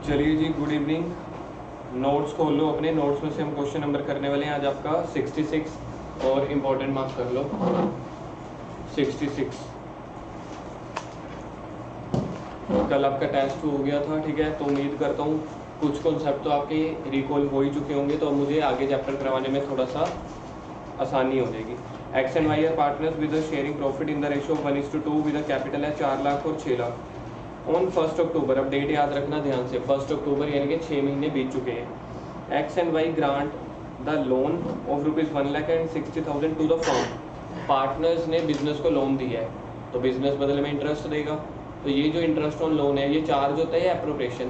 चलिए जी, good evening. Notes खोल लो अपने। नोट्स में से हम क्वेश्चन नंबर करने वाले हैं आज आपका 66 और इम्पोर्टेंट मार्क्स कर लो 66। कल आपका टेस्ट हो गया था, ठीक है, तो उम्मीद करता हूँ कुछ कॉन्सेप्ट तो आपके रिकॉल हो ही चुके होंगे, तो मुझे आगे चैप्टर करवाने में थोड़ा सा आसानी हो जाएगी। X and Y are partners with sharing profit in the ratio 1:2 with capital है 4 लाख और 6 लाख ऑन 1 अक्टूबर। अब डेट याद रखना ध्यान से, 1 अक्टूबर यानी कि 6 महीने बीत चुके हैं। X and Y grant the loan of ₹1,60,000 to the firm. Partners ने बिजनेस को लोन दिया है, तो बिजनेस बदले में इंटरेस्ट देगा। तो ये जो इंटरेस्ट ऑन लोन है, ये चार्ज होता है या एप्रोप्रिएशन?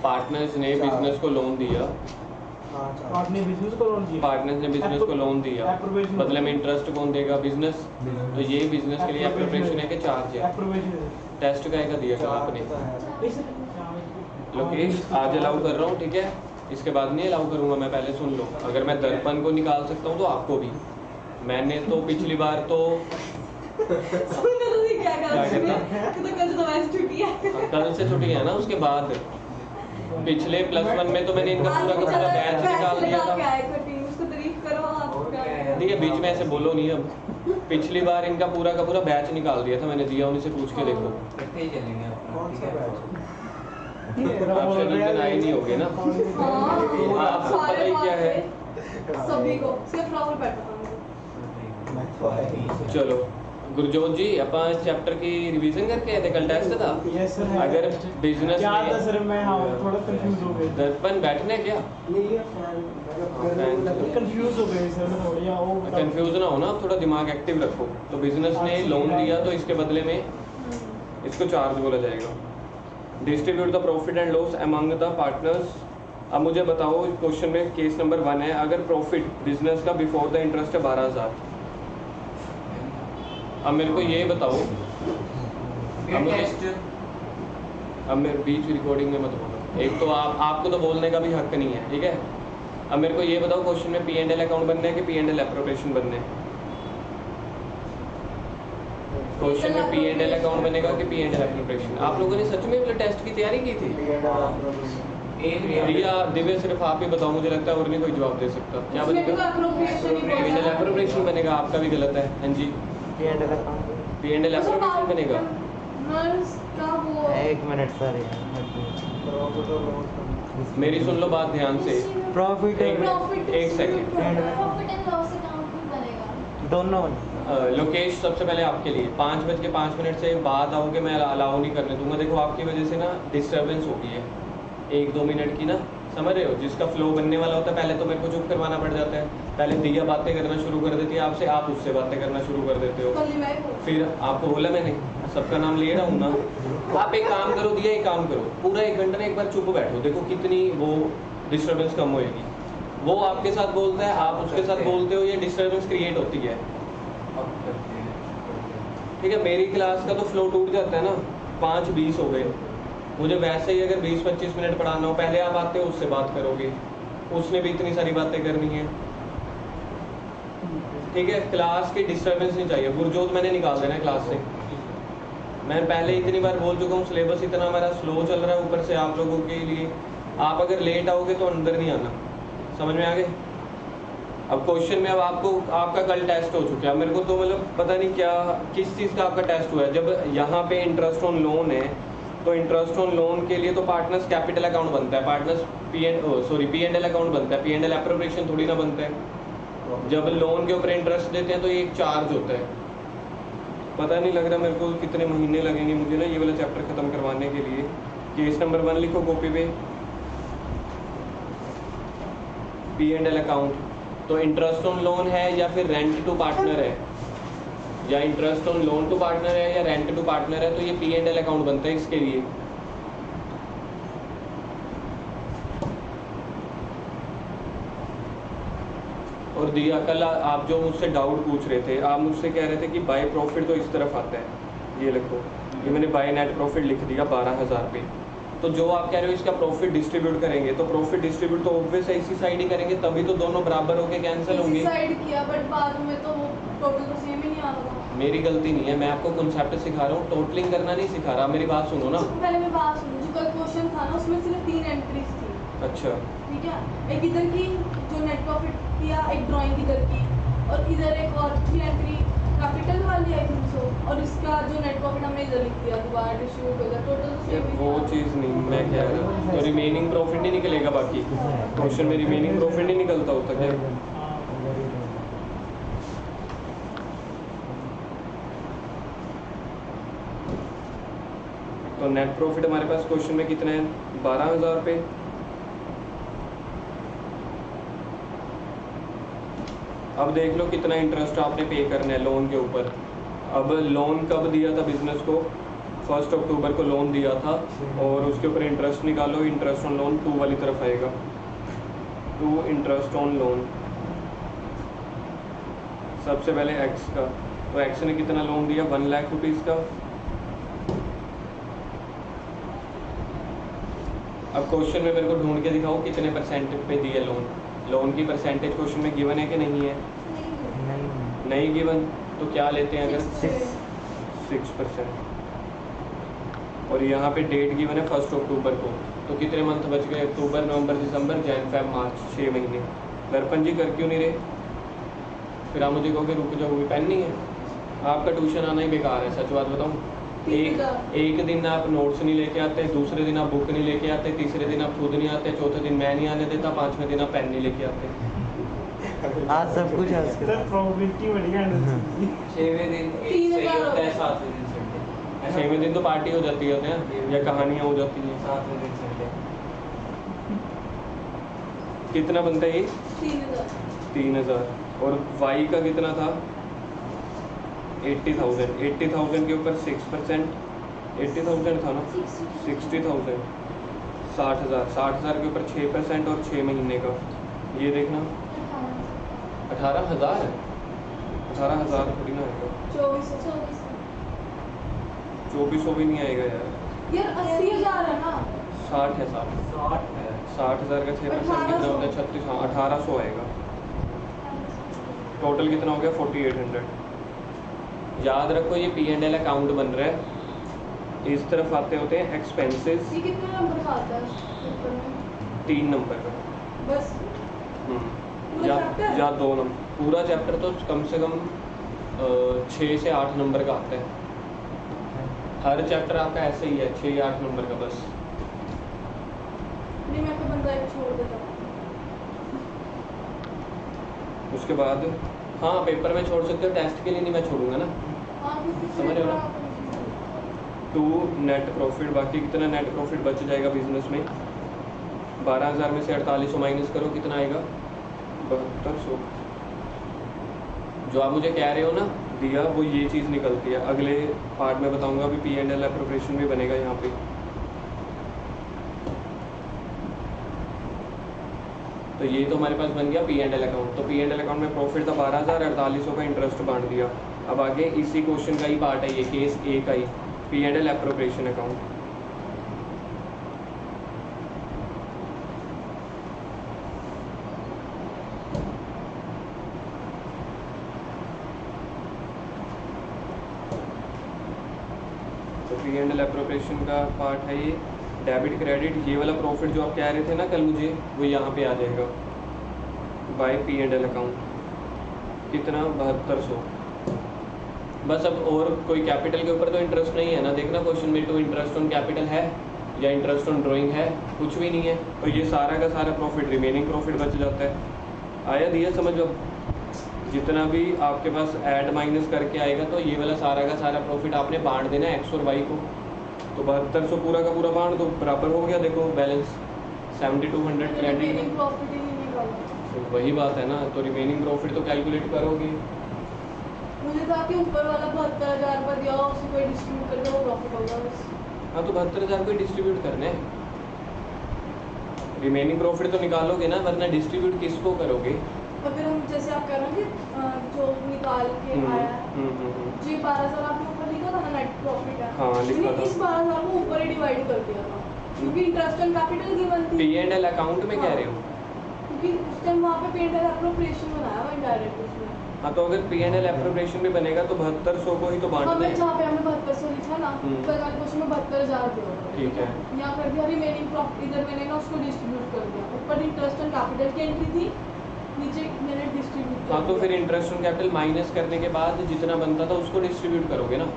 पार्टनर्स ने बिजनेस को लोन दिया, पार्टनर्स ने बिजनेस को लोन दिया, बदले में इंटरेस्ट कौन देगा? बिजनेस। तो ये बिजनेस के लिए एप्रोप्रिएशन है कि चार्ज है? टेस्ट का दिया था आपने। लोकेश आज अलाउ कर रहा हूँ, ठीक है, इसके बाद नहीं अलाउ करूँगा मैं, पहले सुन लो। अगर मैं दर्पण को निकाल सकता हूँ तो आपको भी। मैंने तो पिछली बार तो कल से छुट्टी है ना, उसके बाद पिछले +1 में तो मैंने इनका पूरा का पूरा बैच निकाल दिया था। ठीक है, बीच में ऐसे बोलो नहीं। अब पिछली बार इनका पूरा का पूरा बैच निकाल दिया था मैंने, दिया उन्हीं से पूछ के देखो। आप शरीर आए नहीं होगे ना, आपको पता ही क्या है सभी को सिर्फ राहुल बैठा था। चलो गुरजोत जी, अपन चैप्टर की रिवीजन करके आए थे, कल टेस्ट था। Yes sir. अगर बिजनेस में सर मैं थोड़ा कंफ्यूज हो गया। दर्पण बैठने क्या कंफ्यूज हो गए सर थोड़ा। कंफ्यूज ना हो ना, थोड़ा दिमाग एक्टिव रखो। तो बिजनेस ने लोन दिया, तो इसके बदले में इसको चार्ज बोला जाएगा। Distribute the profit and loss among the partners. अब मुझे बताओ, क्वेश्चन में केस नंबर 1 है, अगर प्रॉफिट बिजनेस का बिफोर द इंटरेस्ट है 12,000। अब मेरे को ये बताओ, अब मेरे बीच रिकॉर्डिंग में मत बोलो। एक तो आपको तो बोलने का भी हक नहीं है, ठीक है। अब मेरे को ये बताओ, क्वेश्चन में P&L अकाउंट बनने है कि P&L एप्रोप्रिएशन बनने है? क्वेश्चन में P&L अकाउंट बनेगा कि P&L एप्रोप्रिएशन? आप लोगों ने सच में मतलब टेस्ट की तैयारी की थी? रिया, दिव्य, सिर्फ आप ही बताओ, मुझे लगता है और नहीं कोई जवाब दे सकता। क्या बनेगा? P&L एप्रोप्रिएशन बनेगा। आपका भी गलत है। हाँ जी, P&L एप्रोप्रिएशन बनेगा। एक मिनट सर, मेरी सुन लो बात ध्यान से। प्रॉफिट एक सेकंड, दोनों। लोकेश, सबसे पहले आपके लिए 5:05 से बाद आओगे, मैं अलाउ नहीं करने दूंगा। देखो आपकी वजह से ना डिस्टर्बेंस होगी है 1-2 मिनट की ना, समझ रहे हो? जिसका फ्लो बनने वाला होता है, पहले तो मेरे को चुप करवाना पड़ जाता है। पहले दिया बातें करना शुरू कर देती है आपसे, आप उससे बातें करना शुरू कर देते हो। फिर आपको बोला मैंने, सबका नाम ले रहा हूँ ना। आप एक काम करो, दिया, एक काम करो, पूरा 1 घंटा ना एक बार चुप बैठो, देखो कितनी वो डिस्टर्बेंस कम होएगी। वो आपके साथ बोलता है, आप उसके साथ बोलते हो, ये डिस्टर्बेंस क्रिएट होती है। ठीक है, मेरी क्लास का तो फ्लो टूट जाता है ना। 5:20 हो गए, मुझे वैसे ही अगर 20-25 मिनट पढ़ाना हो, पहले आप आते हो उससे बात करोगे, उसने भी इतनी सारी बातें करनी है। ठीक है, क्लास की डिस्टर्बेंस नहीं चाहिए। गुरजोत मैंने निकाल देना है क्लास से। मैं पहले इतनी बार बोल चुका हूँ, सिलेबस इतना हमारा स्लो चल रहा है ऊपर से आप लोगों के लिए। आप अगर लेट आओगे तो अंदर नहीं आना, समझ में आ गए? अब क्वेश्चन में, अब आपका कल टेस्ट हो चुका है। मेरे को तो मतलब पता नहीं क्या किस चीज़ का आपका टेस्ट हुआ है। जब यहाँ पे इंटरेस्ट ऑन लोन है, तो इंटरेस्ट ऑन लोन के लिए तो पार्टनर्स कैपिटल अकाउंट बनता है, पार्टनर्स P&L अकाउंट बनता है, P&L एप्रोप्रिएशन थोड़ी ना बनता है। जब लोन के ऊपर इंटरेस्ट देते हैं तो ये एक चार्ज होता है। पता नहीं लग रहा मेरे को कितने महीने लगेंगे मुझे ना ये वाला चैप्टर खत्म करवाने के लिए। केस नंबर 1 लिखो कॉपी पे, P&L अकाउंट। तो इंटरेस्ट ऑन लोन है या फिर रेंट टू पार्टनर है, या interest on loan to partner है या रेंट टू पार्टनर है, तो ये P&L अकाउंट बनता है इसके लिए। और दिया, कल आप जो मुझसे डाउट पूछ रहे थे, आप मुझसे कह रहे थे कि बाय प्रॉफिट तो इस तरफ आता है, ये लिखो, ये मैंने बाय नेट प्रॉफिट लिख दिया 12,000 पे। तो जो आप कह रहे हो इसका प्रॉफिट डिस्ट्रीब्यूट करेंगे, तो प्रॉफिट डिस्ट्रीब्यूट तो ऑब्वियस है इसी साइड ही करेंगे, तभी तो दोनों बराबर होके कैंसिल होंगे। साइड किया बट बाद में तो वो टोटल तो सेम ही नहीं आ रहा। मेरी गलती नहीं है, मैं आपको कॉन्सेप्ट सिखा रहा हूँ, टोटलिंग करना नहीं सिखा रहा। मेरी बात सुनो ना। पहले मैं बात सुनो, जो कल क्वेश्चन था ना उसमें सिर्फ 3 एंट्रीज थी। अच्छा, ठीक है, एक इधर की जो नेट प्रॉफिट किया, एक ड्राइंग इधर की, और इधर एक और थी एंट्री कैपिटल वाली आई थिंक सो, और इसका जो नेट प्रॉफिट हमने इधर लिख दिया, दोबारा डिस्ट्रीब्यूट कर दिया, टोटल तो यार सेम वो चीज़ नहीं मैं कह रहा हूँ, तो रिमेनिंग प्रॉफिट नहीं निकलेगा। बाकी क्वेश्चन में रिमेनिंग प्रॉफिट नहीं निकलता होता क्या? तो नेट प्रॉफिट हमारे पास क्वेश्चन में कितने हैं? 12,000 रुपये। अब देख लो कितना इंटरेस्ट आपने पे करना है लोन के ऊपर। अब लोन कब दिया था बिजनेस को? 1 अक्टूबर को लोन दिया था, और उसके ऊपर इंटरेस्ट निकालो। इंटरेस्ट ऑन लोन 2 वाली तरफ आएगा, 2 इंटरेस्ट ऑन लोन। सबसे पहले एक्स का, तो एक्स ने कितना लोन दिया? 1 लाख रुपीज़ का। अब क्वेश्चन में मेरे को ढूंढ के दिखाओ कितने परसेंट पे दिए लोन। लोन की परसेंटेज क्वेश्चन में गिवन है कि नहीं है? नहीं गिवन, तो क्या लेते हैं? अगर 6%, और यहाँ पे डेट गिवन है 1 अक्टूबर को, तो कितने मंथ बच गए? अक्टूबर, नवंबर, दिसंबर, जैन, फेब, मार्च, 6 महीने। दर्पण जी कर क्यों नहीं रहे? फिर आप मुझे कहोगे रुक जाओ, पेन नहीं है। आपका ट्यूशन आना ही बेकार है, सच बात बताऊँ। एक दिन आप नोट्स नहीं लेके आते, दूसरे दिन आप बुक नहीं लेके आते, तीसरे दिन आप खुद नहीं आते, चौथे दिन मैं नहीं आने देता, 5वें दिन आप पेन नहीं लेके आते। आज सब कुछ है उसके सर प्रोबेबिलिटी बढ़िया है। 6वें दिन सही होता है, 7वें दिन संडे। 6वें दिन तो पार्टी हो जाती है या कहानियाँ हो जाती हैं। 7वें दिन संडे। कितना बनता है ये? 3000। 3,000। और वाई का कितना था? 80,000। 80,000 के ऊपर 6%, 80,000 था ना? 60,000, 60,000। 60,000 के ऊपर 6% और 6 महीने का, ये देखना 18,000 है। 18,000 थोड़ी ना आएगा, 2400 भी नहीं आएगा यार। 80,000 है ना? 60 है, 60 60 है। 60,000 का 6% कितना होता है? 36। हाँ 1800 आएगा। टोटल कितना हो गया? 4800। याद रखो ये P&L अकाउंट बन रहा है, इस तरफ आते होते हैं एक्सपेंसेस। ये कितने नंबर का आता है पेपर में? 3 नंबर का। बस पूरा या chapter? या 2 नंबर। पूरा चैप्टर तो कम से कम 6 से 8 नंबर का आता है। हर चैप्टर आपका ऐसे ही है, 6 या 8 नंबर का बस। नहीं मैं तो बंदा एक छोड़ देता। उसके बाद हाँ पेपर में छोड़ सकते हो, टेस्ट के लिए नहीं मैं छोड़ूंगा ना। हाँ क्योंकि समझ रहे हो ना? 2 नेट प्रॉफिट। बाकी कितना नेट प्रॉफिट बच जाएगा बिजनेस में? 12,000 में से 4800 माइनस करो, कितना आएगा? 7200। जो आप मुझे कह रहे हो ना दिया, वो ये चीज़ निकलती है। अगले पार्ट में बताऊंगा, अभी P&L एप्रोप्रिएशन भी बनेगा यहाँ पे। तो ये तो हमारे पास बन गया P&L अकाउंट। तो P&L अकाउंट में प्रॉफिट था 12,000, 4800 का इंटरेस्ट बांट दिया। अब आगे इसी क्वेश्चन का ही पार्ट है ये, केस ए का ही, P&L एप्रोप्रिएशन अकाउंट। तो P&L एप्रोप्रिएशन का पार्ट है ये, डेबिट क्रेडिट। ये वाला प्रॉफिट जो आप कह रहे थे ना कल मुझे, वो यहाँ पे आ जाएगा बाय P&L अकाउंट। कितना? 7200। बस अब और कोई कैपिटल के ऊपर तो इंटरेस्ट नहीं है ना। देखना क्वेश्चन में, तो इंटरेस्ट ऑन कैपिटल है या इंटरेस्ट ऑन ड्राइंग है? कुछ भी नहीं है। तो ये सारा का सारा प्रॉफिट, रिमेनिंग प्रॉफिट बच जाता है। आया दिया समझ? अब जितना भी आपके पास ऐड माइनस करके आएगा, तो ये वाला सारा का सारा प्रॉफिट आपने बांट देना है एक्स और वाई को। तो 7200 पूरा का पूरा बांट दो, बराबर हो गया। देखो बैलेंस 7200 क्रेडिट रिमेनिंग प्रॉफिट ही नहीं निकाला। तो वही बात है ना, तो रिमेनिंग प्रॉफिट तो कैलकुलेट करोगे। मुझे था कि ऊपर वाला 72,000 रुपये दिया हो, उसे कोई डिस्ट्रीब्यूट कर दो, वो प्रॉफिट होगा बस। हाँ तो 72,000 को डिस्ट्रीब्यूट करने हैं। रिमेनिंग प्रॉफिट तो निकालोगे ना, वरना डिस्ट्रीब्यूट किसको करोगे? और फिर हम जैसे आप कह रहे हो कि जो निकाल के आया है, जी 12,000 आपने ऊपर लिखा था ना नेट प्रॉफिट है। हाँ, लिखा मैंने था। इस 12,000 को ऊपर ही डिवाइड कर दिया था। क्योंकि इंटरेस्ट ऑन कैपिटल गिवन थी। P&L अकाउंट में कह रहे हो? क्योंकि उस टाइम वहाँ पे P&L एप्रोप्रिएशन बनाया हुआ इनडायरेक्ट उसमें। हाँ, तो अगर P&L एप्रोप्रिएशन भी बनेगा तो 7200 को ही तो बांटना हमें है। जहाँ पे हमें 7200 लिखा ना, पर वाले क्वेश्चन में 72,000 दिया होगा। ठीक है। यहाँ कर दिया रिमेनिंग प्रॉफिट, इधर मैंने ना उसको डिस्ट्रीब्यूट कर दिया। ऊपर इंटरेस्ट ऑन कैपिटल की एंट्री थी, नीचे मैंने डिस्ट्रीब्यूट हाँ, तो फिर इंटरेस्ट ऑन कैपिटल माइनस करने के बाद जितना बनता था उसको डिस्ट्रीब्यूट करोगे ना।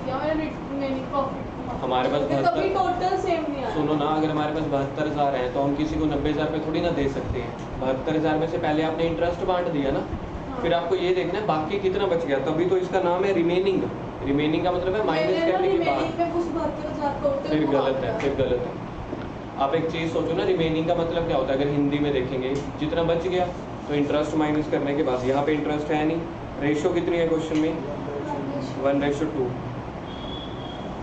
रिमेनिंग प्रॉफिट हमारे पास कभी टोटल सेम नहीं आया। सुनो ना, अगर हमारे पास 72,000 है तो हम किसी को 90,000 पे थोड़ी ना दे सकते हैं। 72,000 में से पहले आपने इंटरेस्ट बांट दिया ना, फिर आपको ये देखना है बाकी कितना बच गया, तभी तो इसका नाम है रिमेनिंग। रिमेनिंग का मतलब है माइनस करने के बाद। फिर गलत है, फिर गलत है। आप एक चीज़ सोचो ना, रिमेनिंग का मतलब क्या होता है? अगर हिंदी में देखेंगे, जितना बच गया तो इंटरेस्ट माइनस करने के बाद। यहाँ पे इंटरेस्ट है नहीं। रेशो कितनी है क्वेश्चन में? 1:2।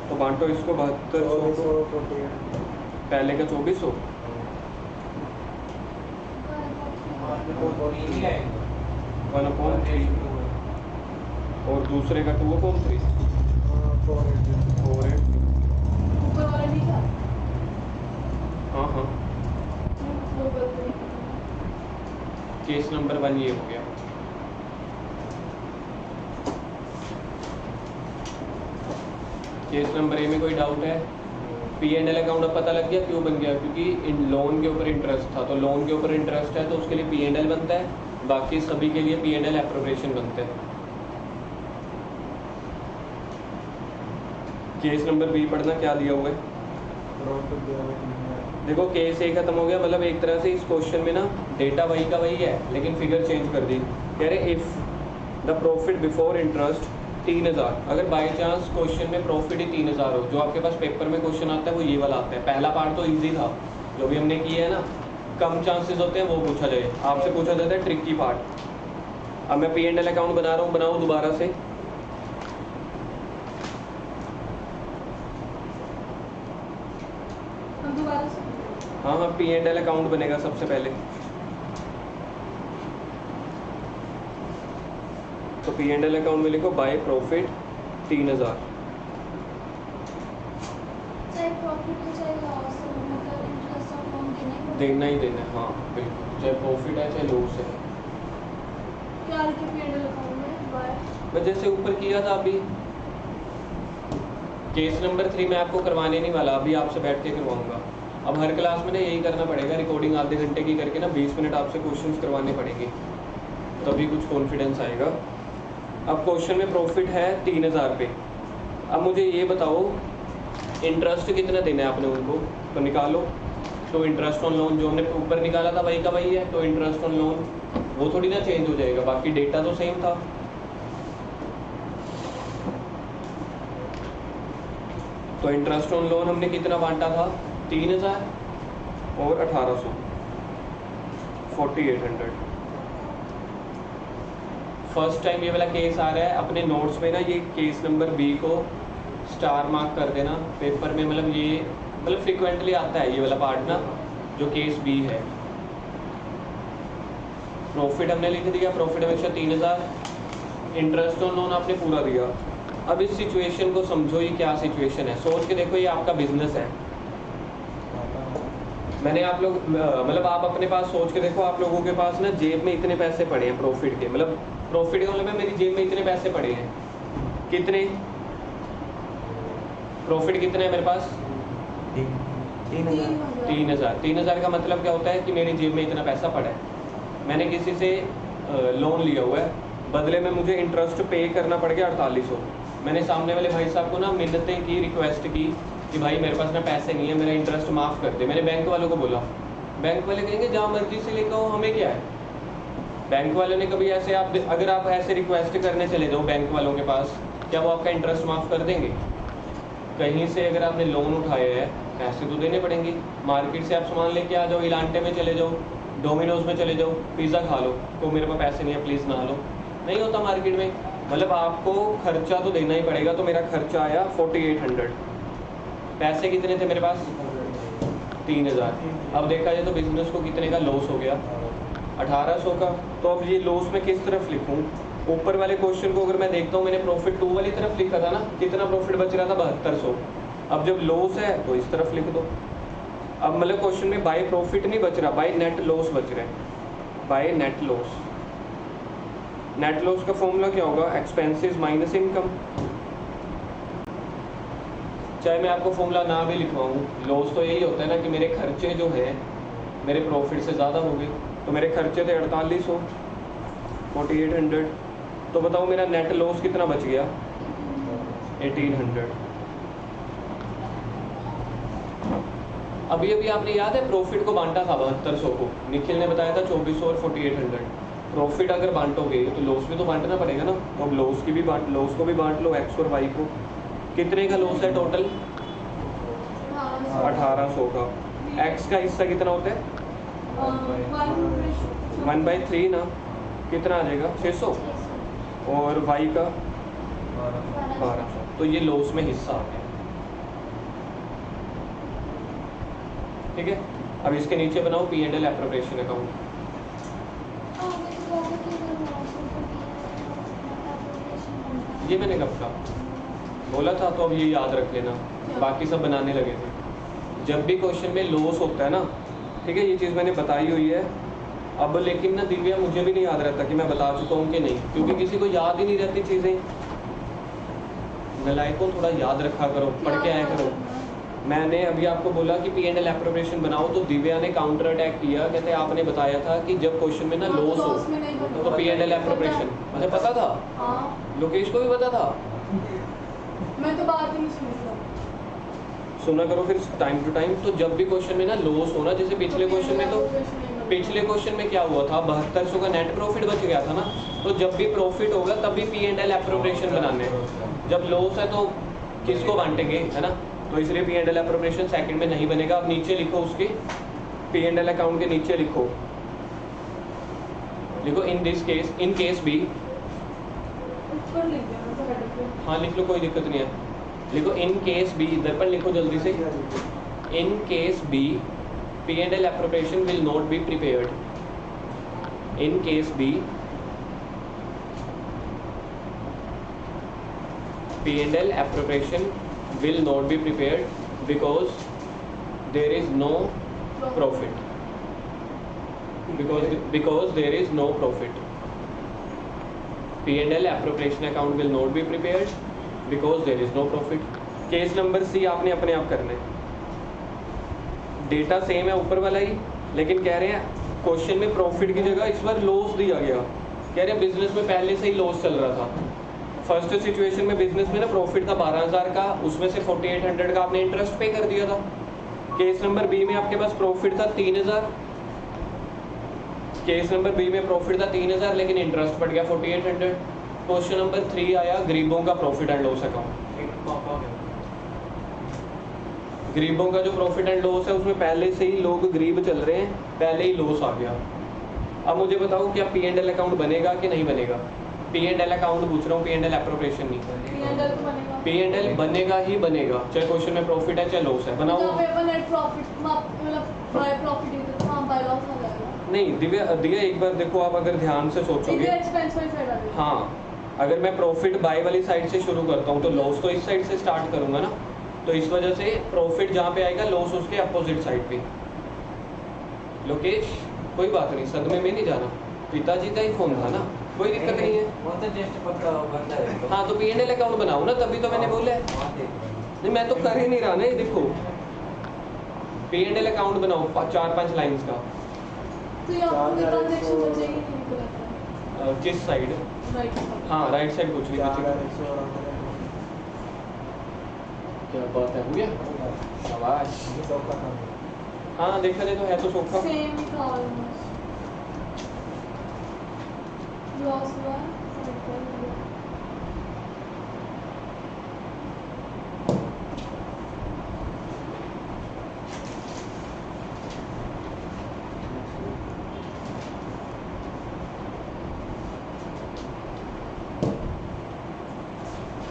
तो बांटो इसको 7200, पहले का 2400, 1/3 और दूसरे का 2/3, 4/8। ऊपर वाला ठीक है। हाँ हाँ, वो गलत नहीं। केस नंबर 1 ये हो गया। केस नंबर ए में कोई डाउट है? P&L अकाउंट अब पता लग गया क्यों बन गया, क्योंकि इन लोन के ऊपर इंटरेस्ट था, तो लोन के ऊपर इंटरेस्ट है तो उसके लिए P&L बनता है, बाकी सभी के लिए P&L एप्रोप्रिएशन बनते हैं। केस नंबर बी पढ़ना, क्या दिया हुआ है? देखो, केस ए खत्म हो गया, मतलब एक तरह से इस क्वेश्चन में ना डेटा वही का वही है, लेकिन फिगर चेंज कर दी। कह रहे if the profit before interest 3,000, अगर बाई चांस क्वेश्चन में प्रॉफिट ही 3,000 हो, जो आपके पास पेपर में क्वेश्चन आता है वो ये वाला आता है। पहला पार्ट तो इजी था, जो भी हमने किया है ना, कम चांसेस होते हैं वो पूछा जाए, आपसे पूछा जाता है ट्रिकी पार्ट। अब मैं P&L अकाउंट बना रहा हूँ, बनाओ दोबारा से। हम दोबारा से हाँ हाँ, P&L अकाउंट बनेगा सबसे पहले। तो P&L अकाउंट में लिखो बाय प्रॉफिट 3,000। चाहे प्रॉफिट हो चाहे लॉस हो, मतलब इंटरेस्ट ऑन लोन देना ही देना है, हाँ बिल्कुल, चाहे प्रॉफिट है चाहे लॉस है। क्या लिखे P&L अकाउंट में? बाय मैं जैसे ऊपर किया था अभी। केस नंबर 3 मैं आपको करवाने नहीं वाला, अभी आपसे बैठ के करवाऊंगा। अब हर क्लास में ना यही करना पड़ेगा, रिकॉर्डिंग आधे घंटे की करके ना 20 मिनट आपसे क्वेश्चंस करवाने पड़ेंगे, तभी कुछ कॉन्फिडेंस आएगा। अब क्वेश्चन में प्रॉफिट है 3,000 पे। अब मुझे ये बताओ इंटरेस्ट कितना देना है आपने उनको, तो निकालो। तो इंटरेस्ट ऑन लोन जो हमने ऊपर निकाला था वही का वही है, तो इंटरेस्ट ऑन लोन वो थोड़ी ना चेंज हो जाएगा, बाकी डेटा तो सेम था। तो इंटरेस्ट ऑन लोन हमने कितना बांटा था? 3,000 और 1,800, 4,800। फर्स्ट टाइम ये वाला केस आ रहा है, अपने नोट्स में ना ये केस नंबर बी को स्टार मार्क कर देना पेपर में, मतलब फ्रिक्वेंटली आता है ये वाला पार्ट ना, जो केस बी है। प्रॉफिट हमने लिख दिया, प्रॉफिट हमेशा 3,000, इंटरेस्ट ऑन लोन आपने पूरा दिया। अब इस सिचुएशन को समझो, ये क्या सिचुएशन है, सोच के देखो। ये आपका बिजनेस है, मैंने आप लोग मतलब आप अपने पास सोच के देखो, आप लोगों के पास ना जेब में इतने पैसे पड़े हैं प्रॉफिट के, मतलब प्रॉफिट का मतलब है मेरी जेब में इतने पैसे पड़े हैं। कितने? प्रॉफिट कितने है मेरे पास? 3,000। 3,000 का मतलब क्या होता है कि मेरी जेब में इतना पैसा पड़ा है। मैंने किसी से लोन लिया हुआ है, बदले में मुझे इंटरेस्ट पे करना पड़ गया 4,800। मैंने सामने वाले भाई साहब को ना मिन्नतें की, रिक्वेस्ट की कि भाई मेरे पास ना पैसे नहीं है, मेरा इंटरेस्ट माफ़ कर दे। मैंने बैंक वालों को बोला, बैंक वाले कहेंगे जहाँ मर्जी से लेकर आओ, हमें क्या है। बैंक वालों ने कभी ऐसे अगर आप ऐसे रिक्वेस्ट करने चले जाओ बैंक वालों के पास, क्या वो आपका इंटरेस्ट माफ़ कर देंगे? कहीं से अगर आपने लोन उठाया है, पैसे तो देने पड़ेंगे। मार्केट से आप सामान लेके आ जाओ, इलांटे में चले जाओ, डोमिनोज में चले जाओ, पिज़्ज़ा खा लो, तो मेरे पास पैसे नहीं है प्लीज़ ना लो, नहीं होता मार्केट में। मतलब आपको खर्चा तो देना ही पड़ेगा। तो मेरा खर्चा आया 4,800। पैसे कितने थे मेरे पास? 3,000। अब देखा जाए तो बिजनेस को कितने का लॉस हो गया? 1,800 का। तो अब ये लॉस मैं किस तरफ लिखूं? ऊपर वाले क्वेश्चन को अगर मैं देखता हूँ, मैंने प्रॉफिट 2 वाली तरफ लिखा था ना, कितना प्रॉफिट बच रहा था? 7,200। अब जब लॉस है तो इस तरफ लिख दो। अब मतलब क्वेश्चन में बाय प्रॉफिट नहीं बच रहा, बाय नेट लॉस बच रहा है, by net loss. Net loss का फॉर्मूला क्या होगा? Expenses minus income. चाहे मैं आपको फॉर्मूला ना भी लिखवाऊँ, लॉस तो यही होता है ना कि मेरे खर्चे जो है मेरे प्रॉफिट से ज़्यादा हो गए। तो मेरे खर्चे थे 4800, 4800, तो बताओ मेरा नेट लॉस कितना बच गया? 1800। अभी अभी आपने याद है प्रॉफिट को बांटा था 7200 को, निखिल ने बताया था 2400 और 4800। प्रॉफिट अगर बांटोगे तो लॉस भी तो बांटना पड़ेगा ना। तो अब लॉस की भी बांट, लॉस को भी बांट लो, एक्स और वाई को। कितने का लॉस है टोटल? 1800 का। एक्स का हिस्सा कितना होता है? 1/3 ना, कितना आ जाएगा? 600। और वाई का 1200। तो ये लॉस में हिस्सा आ गया। ठीक है, अब इसके नीचे बनाओ P&L एप्रोप्रिएशन अकाउंट। ये मैंने कब कहा? बोला था, तो अब ये याद रख लेना, बाकी सब बनाने लगे थे। जब भी क्वेश्चन में लॉस होता है ना, ठीक है, ये चीज़ मैंने बताई हुई है। अब लेकिन ना दिव्या, मुझे भी नहीं याद रहता कि मैं बता चुका हूँ कि नहीं, क्योंकि किसी को याद ही नहीं रहती चीज़ें। नलायकों, थोड़ा याद रखा करो, पढ़ के आया करो। मैंने अभी आपको बोला कि P&L एप्रोप्रिएशन बनाओ, तो दिव्या ने काउंटर अटैक किया, कहते आपने बताया था कि जब क्वेश्चन में ना लॉस हो तो P&L एप्रोप्रिएशन। मुझे पता था, लोकेश को भी पता था। मैं तो बात ही नहीं सुनी। सुना करो फिर टाइम टू टाइम। तो जब भी क्वेश्चन में ना लॉस होना, जैसे पिछले क्वेश्चन में, तो पिछले क्वेश्चन में क्या हुआ था? 7200 का नेट प्रॉफिट बच गया था ना। तो जब भी प्रॉफिट होगा तब भी P&L एप्रोप्रिएशन बनाने हैं। जब लॉस है तो किसको बांटेंगे, है ना। तो इसलिए P&L एप्रोप्रिएशन सेकंड में नहीं बनेगा। अब नीचे लिखो, उसके P&L अकाउंट के नीचे लिखो in this case, in case B. ऊपर लिख देना तो हेडर पे। हाँ लिख लो, कोई दिक्कत नहीं है। लिखो इन केस बी, इधर पर लिखो जल्दी से। In case B P&L appropriation will not be prepared. In case B P&L appropriation will not be prepared because there is no profit. Because there is no profit. P&L appropriation account will not be prepared because there is no profit. Case number C आपने अपने आप करना है। Data same है ऊपर वाला ही, लेकिन कह रहे हैं क्वेश्चन में प्रॉफिट की जगह इस बार लॉस दिया गया। कह रहे हैं बिजनेस में पहले से ही लॉस चल रहा था। फर्स्ट सिचुएशन में बिजनेस में ना प्रॉफिट था 12000 का, उसमें से 4800 का आपने इंटरेस्ट पे कर दिया था। केस नंबर बी में आपके पास प्रॉफिट था 3000। केस नंबर बी में प्रॉफिट था 3000, लेकिन इंटरेस्ट पड़ गया 4800। क्वेश्चन नंबर 3 आया गरीबों का प्रॉफिट एंड लॉस अकाउंट। गरीबों का जो प्रॉफिट एंड लॉस है उसमें पहले से ही लोग गरीब चल रहे हैं, पहले ही लॉस आ गया। अब मुझे बताओ क्या P&L अकाउंट बनेगा कि नहीं बनेगा? P&L अकाउंट पूछ रहा हूँ, P&L एप्रोप्रिएशन नहीं। P&L तो बनेगा। P&L बनेगा ही बनेगा, चाहे क्वेश्चन में प्रॉफिट है चाहे लॉस है। बनाओ। जहाँ पे अपन नेट प्रॉफिट मतलब बाय प्रॉफिट है तो वहाँ बाय लॉस आ जाएगा। नहीं दिव्या एक बार देखो, आप अगर ध्यान से सोचोगे, इधर एक्सपेंस वाली साइड आ गई। हाँ, अगर मैं प्रॉफिट बाय वाली साइड से शुरू करता हूँ तो लॉस तो इस साइड से स्टार्ट करूंगा ना। तो इस वजह से प्रॉफिट जहाँ पे आएगा, लॉस उसके अपोजिट साइड पे। लोकेश कोई बात नहीं, सदमे में नहीं जाना, पिताजी का ही फोन था ना, कोई दिक्कत नहीं है। वो तो जस्ट पक्का बंदा है। हाँ तो P&L अकाउंट बनाओ ना, तभी तो मैंने बोला है। नहीं मैं तो कर ही नहीं रहा ना, ये देखो P&L अकाउंट बनाओ 4-5 लाइंस का। तो यहाँ पे ट्रांजैक्शन बचेगी नहीं निकला। किस साइड? राइट। हाँ राइट साइड पूछ रही थी। क्या बात है, हो गया शाबाश। हाँ देखा जाए तो है तो सोखा। सेम ही था ऑलमोस्ट। लॉस हुआ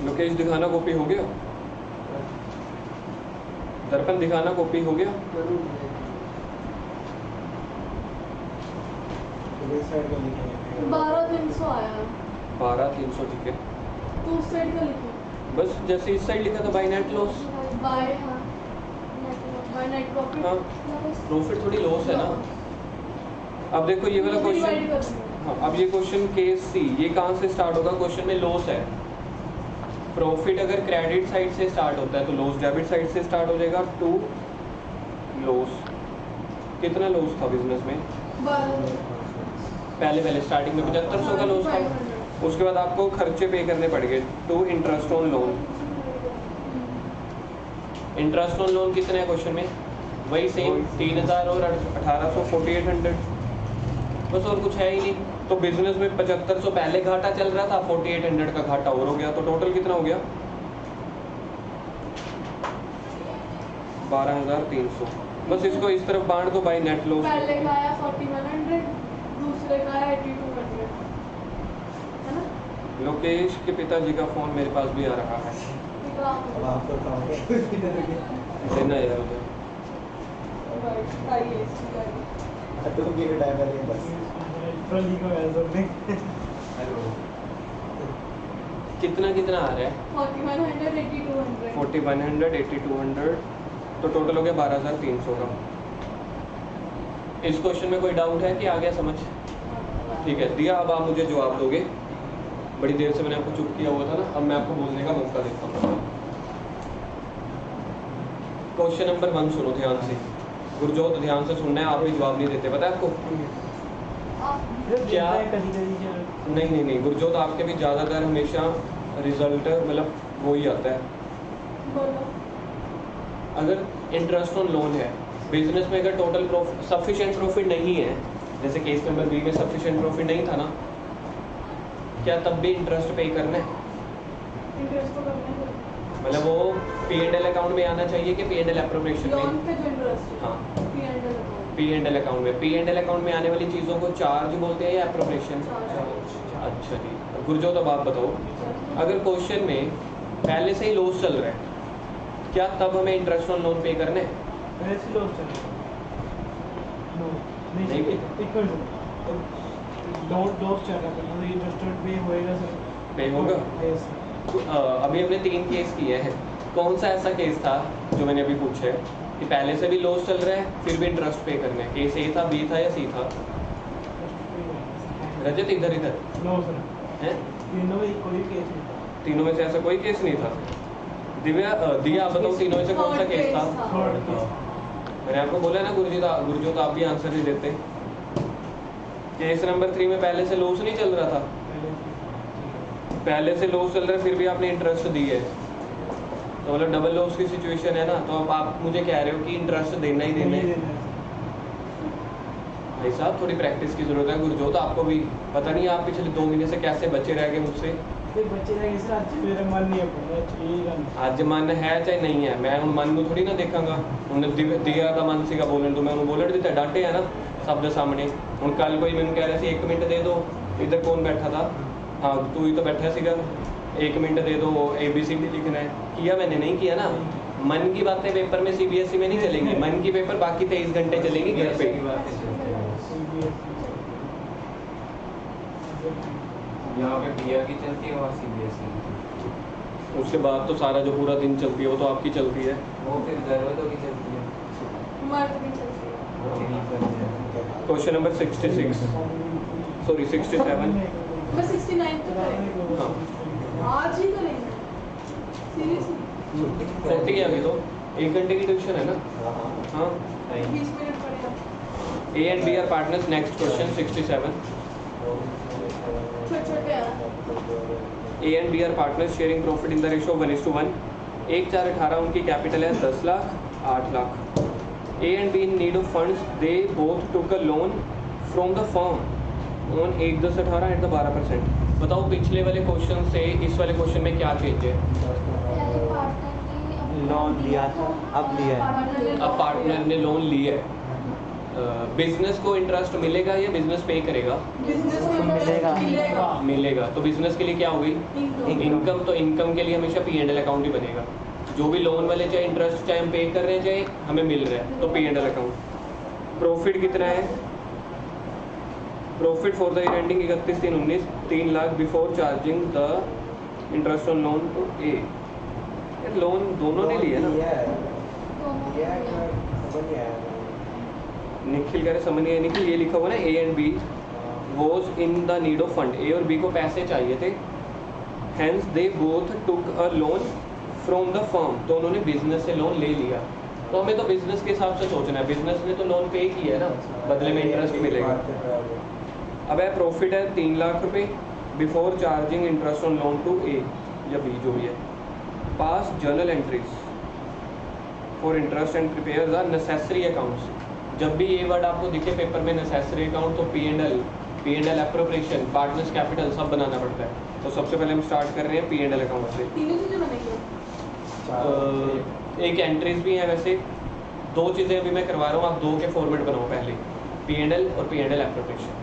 लोकेश दिखाना कॉपी हो गया? दर्पण दिखाना कॉपी हो गया? 12300 आया। 12300 ठीक है। तो उस साइड का लिखो। बस जैसे इस साइड लिखा था बाय नेट लॉस। बाय हाँ बाय नेट प्रॉफिट हाँ प्रॉफिट थोड़ी लॉस है ना। अब देखो ये वाला क्वेश्चन, हाँ अब ये क्वेश्चन केस सी, ये कहाँ से स्टार्ट होगा? क्वेश्चन में लॉस है। प्रॉफिट अगर क्रेडिट साइड से स्टार्ट होता है तो लॉस डेबिट साइड से स्टार्ट हो जाएगा। टू लॉस, कितना लॉस था बिजनेस में? पहले स्टार्टिंग में 7500 का लॉस था। उसके बाद आपको खर्चे पे करने पड़ गए। To interest on loan, interest on loan कितना है क्वेश्चन में? वही सेम 3000 और 1800 4800, बस और कुछ है ही नहीं। तो बिजनेस में 7500 पहले घाटा चल रहा था, 4800 का घाटा और हो गया, तो टोटल कितना हो गया? 12300। बस इसको इस तरफ बांट दो बाई नेट लॉस। पहले का आया 4100, दूसरे का आया 8200, है ना? लोकेश के पिताजी का फोन मेरे पास भी आ रहा है, अब आपका काम है देना यार उधर। तो गिर टाइम है बस। ट्रॉली को ऐसा देख। हेलो कितना कितना आ रहा है? 4100 8200 4100 8200, तो टोटल हो गया 12300 का। इस क्वेश्चन में कोई डाउट है कि आ गया समझ? ठीक है दिया। अब आप मुझे जवाब दोगे। बड़ी देर से मैंने आपको चुप किया हुआ था ना, अब मैं आपको बोलने का मौका देता हूँ। क्वेश्चन नंबर 1 सुनो ध्यान से। गुरजोत ध्यान से सुनना है, आप भी जवाब नहीं देते, पता है आपको क्या? नहीं गुरजोत, आपके भी ज़्यादातर हमेशा रिजल्ट मतलब वो ही आता है। बोलो। अगर इंटरेस्ट ऑन लोन है बिजनेस में, अगर टोटल सफिशिएंट प्रॉफिट नहीं है, जैसे केस नंबर बी में सफिशिएंट प्रॉफिट नहीं था ना, क्या तब भी इंटरेस्ट पे करना है? इंटरेस्ट तो करना है, मतलब वो P&L अकाउंट में आना चाहिए कि P&L एप्रोप्रिएशन लोन में? पे जो इंटरेस्ट है हाँ P&L अकाउंट। P&L अकाउंट में। P&L अकाउंट में आने वाली चीज़ों को चार्ज बोलते हैं या एप्रोप्रिएशन? अच्छा जी। गुरजोत अब आप बताओ, अगर क्वेश्चन में पहले से ही लॉस चल रहा है, क्या तब हमें इंटरेस्ट ऑन लोन पे करना है? ऐसे लोग चले नो नहीं नहीं भी। इक्वल डॉट चल रहा है, तो इंटरेस्ट पे होएगा सर। पे होगा। यस अभी हमने 3 केस किए हैं, कौन सा ऐसा केस था जो मैंने अभी पूछा है कि पहले से भी लॉस चल रहा है फिर भी इंटरेस्ट पे करना है? केस ए था, बी था या सी था? रजत इधर इधर नो सर, हैं? तीनों में कोई केस नहीं था। तीनों में से ऐसा कोई केस नहीं था। दिव्या दिया आप बताओ तीनों में से कौन सा केस था? थर्ड केस मैंने आपको बोला ना गुरजोत आप भी आंसर नहीं देते। केस नंबर 3 में पहले से लॉस नहीं चल रहा था, पहले से लॉस चल रहा है फिर भी आपने इंटरेस्ट दी है, तो मतलब डबल लॉस की सिचुएशन है ना। तो अब आप मुझे कह रहे हो कि इंटरेस्ट देना ही देना है। भाई साहब थोड़ी प्रैक्टिस की जरूरत है। गुरजोत आपको भी पता नहीं आप पिछले 2 महीने से कैसे बचे रह गए मुझसे। बच्चे रह गए सर, आज मेरा मन नहीं है पढ़ना। ਅੱਜ ਮਨ ਹੈ ਚਾਹੇ ਨਹੀਂ ਹੈ, ਮੈਂ ਹੁਣ ਮਨ ਨੂੰ ਥੋੜੀ ਨਾ ਦੇਖਾਂਗਾ। ਹੁਣ ਦਿਆ ਦਾ ਮਨ ਸੀਗਾ ਬੋਲਣ ਤੋਂ, ਮੈਂ ਉਹਨੂੰ ਬੋਲਣ ਦਿੱਤਾ, ਡਾਂਟੇ ਆ ਨਾ ਸਭ ਦੇ ਸਾਹਮਣੇ। ਹੁਣ ਕੱਲ ਕੋਈ ਮੈਨੂੰ ਕਹਿ ਰਿਹਾ ਸੀ 1 ਮਿੰਟ ਦੇ ਦਿਓ, इधर कौन बैठा था? हाँ तू ही तो बैठा सीगा, 1 मिनट दे दो ABCD लिखना है। किया मैंने? नहीं किया ना। मन की बातें पेपर में CBSE में नहीं चलेंगी, मन की पेपर बाकी 23 घंटे चलेंगी घर पे। यहाँ पे बिया की चलती है और CBSE उसके बाद तो सारा जो पूरा दिन चलती है वो तो आपकी चलती है। वो फिर जरूरतों की चलती है। हमारे तो नहीं चलती है। वो नहीं करते हैं। Question number 66 sorry 67। मैं 69 तक करेंगे, हाँ आज ही करेंगे सीरियसली। 40 है अभी तो, 1 घंटे की ट्यूशन है ना। हाँ 20 मिनट पड़ेगा। A and B are partners. Next question 67. छोटे छोटे हैं। A and B are partners sharing profit in the ratio 1:1. 1 4 18 उनकी कैपिटल है 10 lakh 8 lakh. A and B in need of funds. They both took a loan from the firm on 1 10 18 at the 12%. बताओ पिछले वाले question से इस वाले क्वेश्चन में क्या चेंज है? पहले पार्टनर ने लोन लिया था, अब लिया है। अब पार्टनर ने लोन लिया है। बिजनेस को इंटरेस्ट मिलेगा या बिजनेस पे करेगा? बिजनेस में मिलेगा। मिलेगा। मिलेगा। तो बिजनेस के लिए क्या होगी? इनकम। तो इनकम के लिए हमेशा P&L अकाउंट ही बनेगा। जो भी लोन वाले चाहे इंटरेस्ट चाहे हम पे कर रहे हैं चाहे हमें मिल रहा है, तो P&L अकाउंट। प्रॉफिट कितना है? Profit for the year ending 31/3/19 3 lakh before charging the interest on loan to A। यार लोन दोनों ने लिया ना। निखिल कह रहे समझ नहीं आया। निखिल ये लिखा हुआ ना A and B was in the need of fund. A और बी को पैसे चाहिए थे, hence they both took a loan from the firm. तो उन्होंने बिजनेस से लोन ले लिया। तो हमें तो बिजनेस के हिसाब से सोचना है, बिजनेस ने तो लोन पे किया है ना, बदले में इंटरेस्ट मिलेगा। अब है प्रॉफिट है 3 लाख रुपए before charging interest on loan to A या बी जो भी है। Pass journal entries for interest and prepare the necessary accounts. जब भी ये वर्ड आपको दिखे पेपर में नेसेसरी अकाउंट तो P and L appropriation partners capital सब बनाना पड़ता है। तो सबसे पहले हम स्टार्ट कर रहे हैं पी एंड एल अकाउंट से। तीनों चीजें बनेगी। एक एंट्रीज भी है वैसे, 2 चीज़ें अभी मैं करवा रहा हूँ, आप 2 के फॉर्मेट बनाओ पहले, पी एंड एल और पी एंड एल एप्रोप्रिएशन।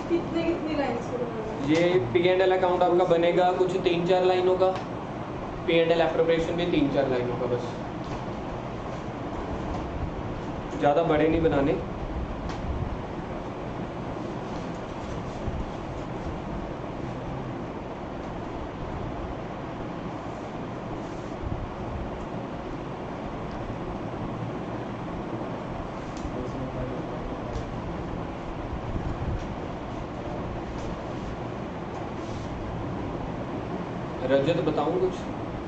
कितनी लाइंस को बनाना है? ये पी एंड एल अकाउंट आपका बनेगा कुछ 3-4 लाइनों का, पी एंड एल एप्रोप्रिएशन भी 3-4 लाइनों का बस, ज़्यादा बड़े नहीं बनाने। रजत बताऊँ कुछ,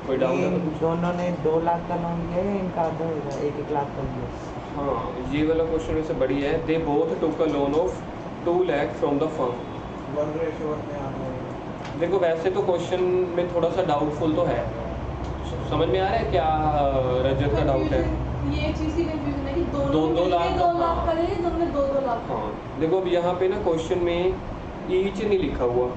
कोई डाउट है तो पूछो। दोनों ने 2 लाख का लोन लिया है, इनका आधा होगा 1-1 लाख का लिया। हाँ ये वाला क्वेश्चन वैसे बढ़िया है। दे both took a loan of 2 lakh from the firm. 1:1 में आना है। देखो वैसे तो क्वेश्चन में थोड़ा सा डाउटफुल तो है, समझ में आ रहा है क्या रजत का डाउट है? ये चीज ही कंफ्यूजन है कि दोनों दो ने लाख मिलके 2 लाख का ले लिया, दोनों ने 2-2 लाख का। हाँ देखो अब यहाँ पे ना क्वेश्चन में ईच नहीं लिखा हुआ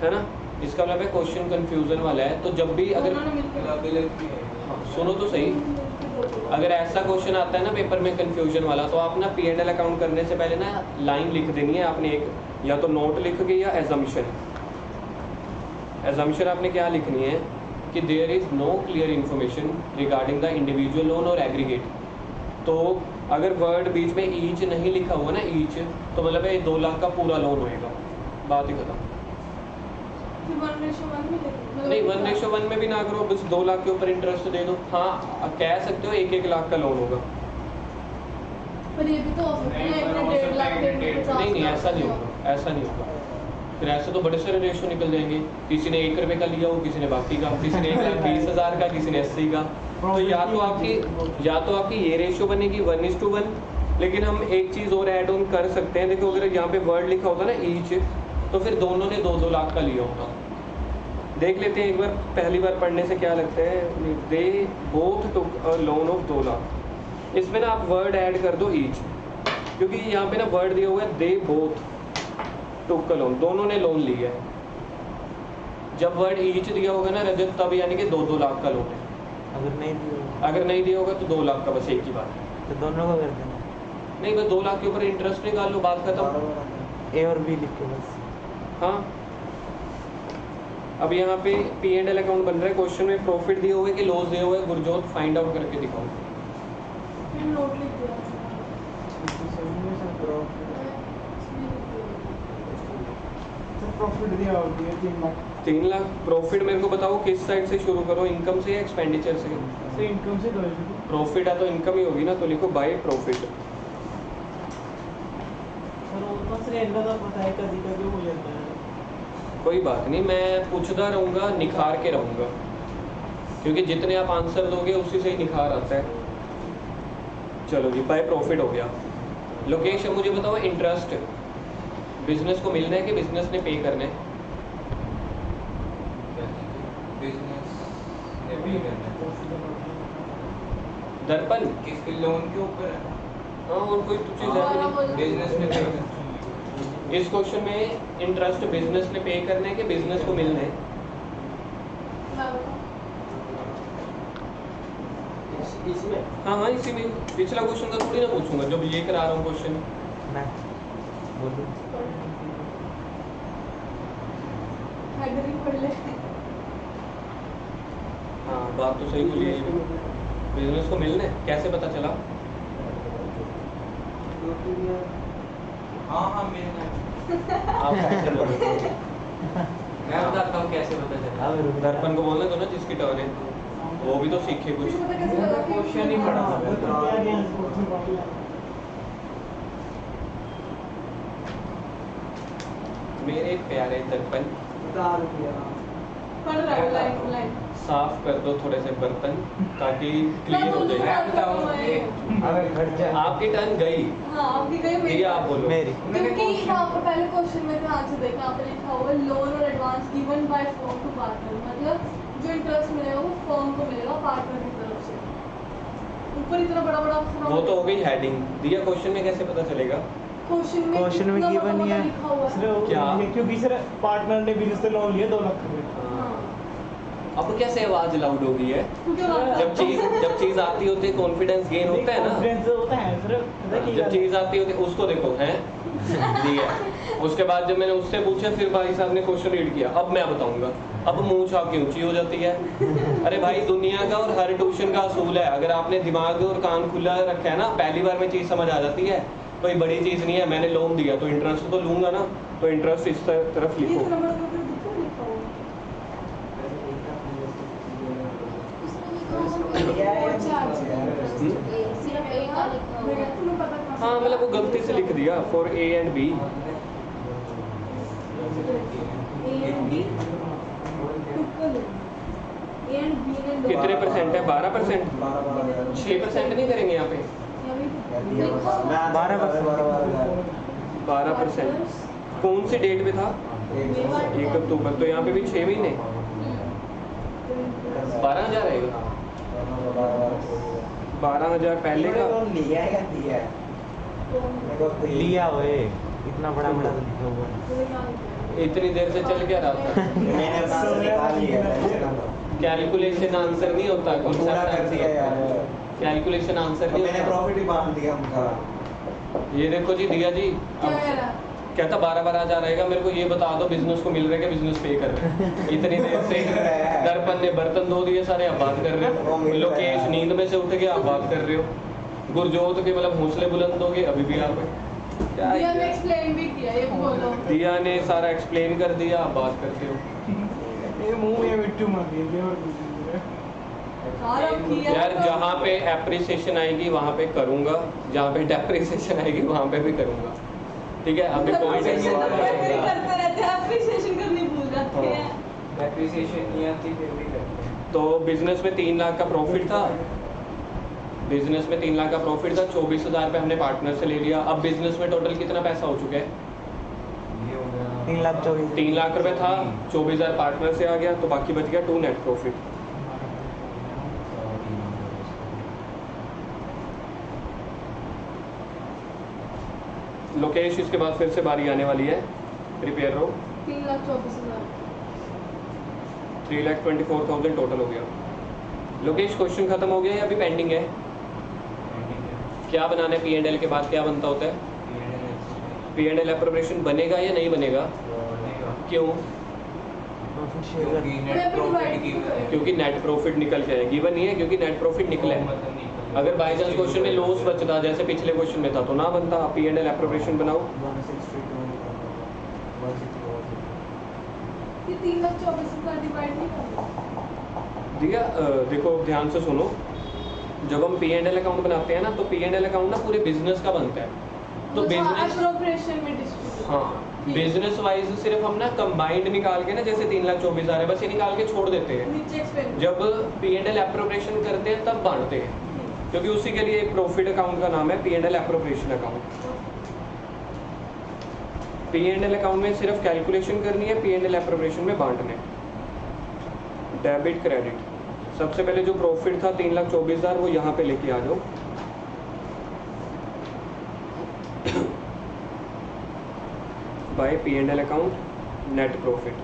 है ना, इसका मतलब है क्वेश्चन कंफ्यूजन वाला है। तो जब भी अगर दोनों ने मिलके हाँ सुनो तो सही, अगर ऐसा क्वेश्चन आता है ना पेपर में कंफ्यूजन वाला, तो आप ना पी एंड एल अकाउंट करने से पहले ना लाइन लिख देनी है आपने, एक या तो नोट लिख के या एजम्पशन। एजम्पशन आपने क्या लिखनी है कि there is no clear information regarding the individual loan और एग्रीगेट। तो अगर वर्ड बीच में ईच नहीं लिखा हुआ ना, ईच, तो मतलब है 2 लाख का पूरा लोन होएगा, बात ही खत्म। फिर 1:1 में लेते नहीं 1:1 में भी ना करो, बस 2 लाख के ऊपर इंटरेस्ट दे दो। हाँ कह सकते हो 1-1 लाख का लोन होगा। पर ये भी तो हो सकता है एक ने 1.5 लाख, एक ने 50 नहीं लाख ऐसा नहीं का। होगा, ऐसा नहीं होगा। फिर ऐसे तो बड़े सारे रेशो निकल जाएंगे, किसी ने 1 रुपये का लिया हो, किसी ने बाकी का, किसी ने 1,20,000 का, किसी ने 80 का। तो या तो आपकी ये रेशो बनेगी 1:1, लेकिन हम एक चीज़ और ऐड ऑन कर सकते हैं। देखो अगर यहाँ पे वर्ड लिखा होता ना ईच, तो फिर दोनों ने 2-2 लाख का लिया होता। देख लेते हैं एक बार, पहली बार पढ़ने से क्या लगता है। दे both took a loan of 2 lakh. इसमें ना आप वर्ड ऐड कर दो ईच, क्योंकि यहाँ पे ना वर्ड दिया हुआ है दे बोथ टुक अ लोन, दोनों ने लोन लिया है। जब वर्ड ईच दिया होगा ना रजत, तब यानी कि 2-2 लाख का लोन है। अगर नहीं दिया होगा तो 2 लाख का, बस एक ही बात है। तो दोनों को कर देना। नहीं बस 2 लाख के ऊपर इंटरेस्ट निकाल लो, बात खत्म। ए और बी लिख के बस। हाँ अब यहाँ पे पी एंड एल अकाउंट बन रहा है। क्वेश्चन में प्रॉफिट दिए हुए कि लॉस दिए हुए, गुरजोत फाइंड आउट करके दिखाओ। फिर नोट लिख दिया। प्रॉफिट दिया हो गया 3 लाख 3 लाख प्रॉफिट। मेरे को बताओ किस साइड से शुरू करो, इनकम से या एक्सपेंडिचर से? से इनकम से करो। प्रॉफिट है तो इनकम ही होगी ना, तो लिखो बाय प्रॉफिट। सर उतना से एंड का पता है कभी कभी हो जाता है। कोई बात नहीं, मैं पूछता रहूँगा, निखार के रहूँगा, क्योंकि जितने आप आंसर दोगे उसी से ही निखार आता है। चलो जी बाय प्रॉफिट हो गया। लोकेशन मुझे बताओ, इंटरेस्ट बिजनेस को मिलना है कि बिजनेस ने पे करना है? बिजनेस ने पे करना है। दर्पण किसके लोन के ऊपर है? हाँ और कोई तो चीज़ है भी नहीं। बिजनेस ने पे करना है। इस क्वेश्चन में इंटरेस्ट बिजनेस ने पे करना है कि बिजनेस को मिलना है? इसमें हाँ हाँ इसी में। पिछला क्वेश्चन का थोड़ी ना पूछूंगा, जब ये करा रहा हूँ क्वेश्चन। मैं बोलूं हेडरिंग पढ़ ले। हाँ बात तो सही बोली है। बिजनेस को मिलना है, कैसे पता चला? हाँ हाँ मिलना है। आप कैसे बोलोगे? मैं बताता हूँ आपको कैसे पता चला? दर्पण को बोलने दो ना जिसकी टर्न है, वो भी तो सीखे कुछ। मुझे पता कैसे लगा कि क्वेश्चन ही पढ़ा था। वो तो क्या दिया उसमें बाकी है। मेरे प्यारे दर्पण, पढ़ रहा है लाइन लाइन। साफ कर दो थोड़े से बर्तन ताकि क्लीन हो जाए। मैं बताऊं, अबे खर्च जा। आपकी टर्न गई, हाँ आपकी गई मेरी। ये आप बोलो। मेरी क्योंकि वहाँ पर पहले क्वेश्चन में ध्यान से देखना, यहाँ पे लिखा हुआ है लोन और advance given by firm to partner, मतलब जो इंटरेस्ट मिलेगा वो फर्म को मिलेगा पार्टनर की तरफ से। ऊपर इतना बड़ा बड़ा अक्षर वो तो हो गई हेडिंग। दिया क्वेश्चन में कैसे पता चलेगा? क्वेश्चन में Question में कितना given ही है। लिखा हुआ है। सिर्फ क्या? क्योंकि सर पार्टनर ने बिजनेस से लोन लिया 2 लाख रुपए। हाँ। अब कैसे आवाज लाउड हो गई है? क्योंकि वहाँ जब चीज आती होती है कॉन्फिडेंस गेन होता है ना। कॉन्फिडेंस होता है सर, पता है जब चीज आती होती है उसको देखो है दिया। उसके बाद जब मैंने उससे पूछा फिर भाई साहब ने क्वेश्चन रीड किया, अब मैं बताऊंगा। अब मुंह छाप की ऊंची हो जाती है। अरे भाई दुनिया का और हर ट्यूशन का असूल है, अगर आपने दिमाग और कान खुला रखा है ना, पहली बार में चीज समझ आ जाती है। कोई बड़ी चीज नहीं है, मैंने लोन दिया तो इंटरेस्ट तो लूंगा ना, तो इंटरेस्ट इस तरफ ये लिखो। इतना बड़ा तो लिखा हुआ है। सिर्फ एक का लिखा हुआ है। तुम्हें पता कहाँ से हाँ मतलब वो गलती से लिख दिया for A and B. A and B टुक्कल है। A and B ने दो- कितने परसेंट है? 12%। 6% नहीं करेंगे यहाँ पे? यहाँ भी 12%। कौन सी डेट पे था? 1 अक्टूबर। तो यहाँ पे भी 6 महीने 12,000 आएगा। 12,000 पहले का। लिया हुए इतना बड़ा बड़ा तो लिखा हुआ है। इतनी देर से चल क्या रहा था? कैलकुलेशन आंसर नहीं होता, कैलकुलेशन आंसर नहीं होता। ये देखो जी दिया जी, क्या अब कह रहा? कहता 12,000 आएगा। मेरे को ये बता दो बिजनेस को मिल रहा है कि बिजनेस पे कर रहे हैं। इतनी देर से दर्पण ने बर्तन धो दिए सारे, आप बात कर रहे हो। लोकेश नींद में से उठ के आप बात कर रहे हो। गुरजोत के मतलब हौसले बुलंद हो गए, अभी भी आप क्या दिया ने एक्सप्लेन भी किया, ये भी बोलो। दिया ने सारा एक्सप्लेन कर दिया, आप बात करते हो। ये मुंह में मिट्टू मार दिए और कुछ नहीं है। हाँ, अब किया यार तो- जहाँ पे एप्रिसिएशन आएगी वहाँ पे करूँगा, जहाँ पे डेप्रिसिएशन आएगी वहाँ पे भी करूँगा। ठीक है, अभी कोई Appreciation तो नहीं। वैसे ही करते रहते हैं, appreciation करनी भूल जाते हैं। एप्रिसिएशन नहीं आती फिर भी करते हैं। तो बिजनेस में 3 लाख का प्रॉफिट था। बिजनेस में 3 लाख का प्रॉफिट था, 24,000 पे हमने पार्टनर से ले लिया। अब बिजनेस में टोटल कितना पैसा हो चुका है? 3,24,000। 3 लाख रुपए था, 24,000 पार्टनर से आ गया, तो बाकी बच गया 2 नेट प्रॉफिट। लोकेश इसके बाद फिर से बारी आने वाली है, प्रिपेयर रहो। 3,24,000। 3,24,000 टोटल हो गया। लोकेश क्वेश्चन खत्म हो गया या अभी पेंडिंग है? क्या बनाना है P&L के बाद, क्या बनता होता है? P&L एप्रोप्रिएशन बनेगा या नहीं बनेगा? क्यों? प्रॉफिट शेयर क्योंकि नेट प्रॉफिट निकल के है। गिवन नहीं है क्योंकि नेट प्रॉफिट निकला है। अगर बाई चांस क्वेश्चन में लॉस बचता जैसे पिछले क्वेश्चन में था तो ना बनता। P&L एप्रोप्रिएशन बनाओ। ये 3,24,000 का डिवाइड नहीं करना। दिया देखो ध्यान से सुनो, जब हम P&L अकाउंट बनाते हैं ना तो P&L अकाउंट ना पूरे बिजनेस का बनता है। तो बिजनेस एप्रोप्रिएशन में डिस्ट्रीब्यूट। हाँ, बिजनेस वाइज सिर्फ हम ना कंबाइंड निकाल के ना, जैसे 3,24,000 है बस ये निकाल के छोड़ देते हैं। नीचे एक्सपेंस। जब P&L एप्रोप्रिएशन करते हैं तब बांटते हैं, क्योंकि उसी के लिए एक प्रॉफिट अकाउंट का नाम है P&L appropriation account. P&L account में सिर्फ कैलकुलेशन करनी है, P&L एप्रोप्रिएशन में बांटने। डेबिट क्रेडिट, सबसे पहले जो प्रॉफिट था 3,24,000 वो यहाँ पे लेके आ जाओ। By P&L account net profit.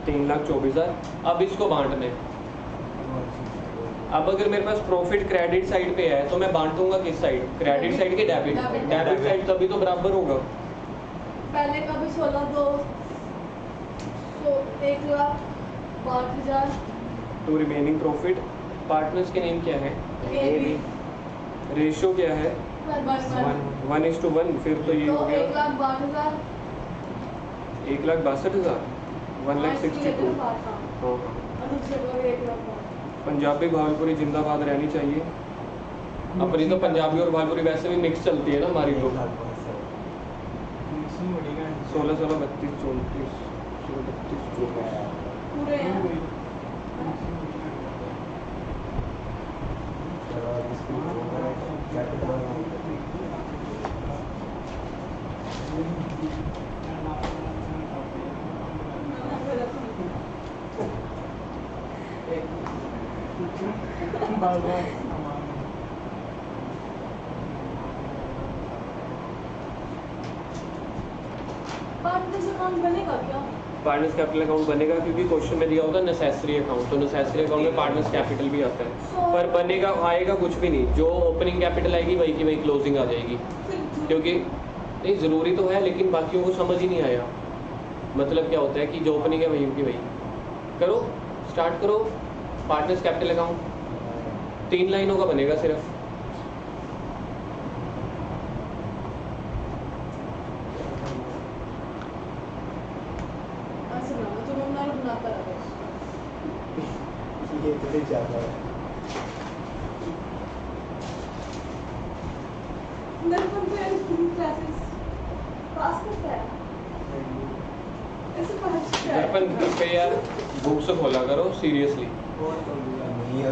$3,24,000। अब इसको बांटने। अब अगर मेरे पास प्रॉफिट क्रेडिट साइड पे है तो मैं बांटूंगा किस साइड? क्रेडिट साइड के डेबिट? डेबिट साइड तभी तो बराबर होगा। पहले का भी 16,200 1,05,000 टू रिमेनिंग प्रॉफिट। पार्टनर्स के नेम क्या है? AB रेशियो क्या है? 1:1, फिर तो ये तो हो गया 1,62,000 1,62,000 1,62,000। हाँ हाँ। और दूसरे को 1,00,000। पंजाबी भावलपुरी जिंदाबाद रहनी चाहिए। अपनी तो पंजाबी और भावलपुरी वैसे भी मिक्स चलती है ना हमारी तो। 16, 16, 32, 34, 32, 34। पूरे हैं पार्टनर्स अकाउंट बनेगा क्या? पार्टनर्स कैपिटल अकाउंट बनेगा क्योंकि क्वेश्चन में दिया होता है नेसेसरी अकाउंट, तो नेसेसरी अकाउंट में पार्टनर्स कैपिटल भी आता है। पर बनेगा आएगा कुछ भी नहीं, जो ओपनिंग कैपिटल आएगी वही की वही क्लोजिंग आ जाएगी। क्योंकि नहीं ज़रूरी तो है लेकिन बाकियों को समझ ही नहीं आया मतलब क्या होता है कि जो ओपनिंग है वही की वही। करो स्टार्ट करो। पार्टनर्स कैपिटल अकाउंट 3 लाइनों का बनेगा सिर्फ। ऐसे ना तो मैं ना बनाता रहा ये तो नहीं जाता है। दर्पण पे क्लासेस पास करता है ऐसे पास दर्पण पे यार बुक्स खोला करो सीरियसली।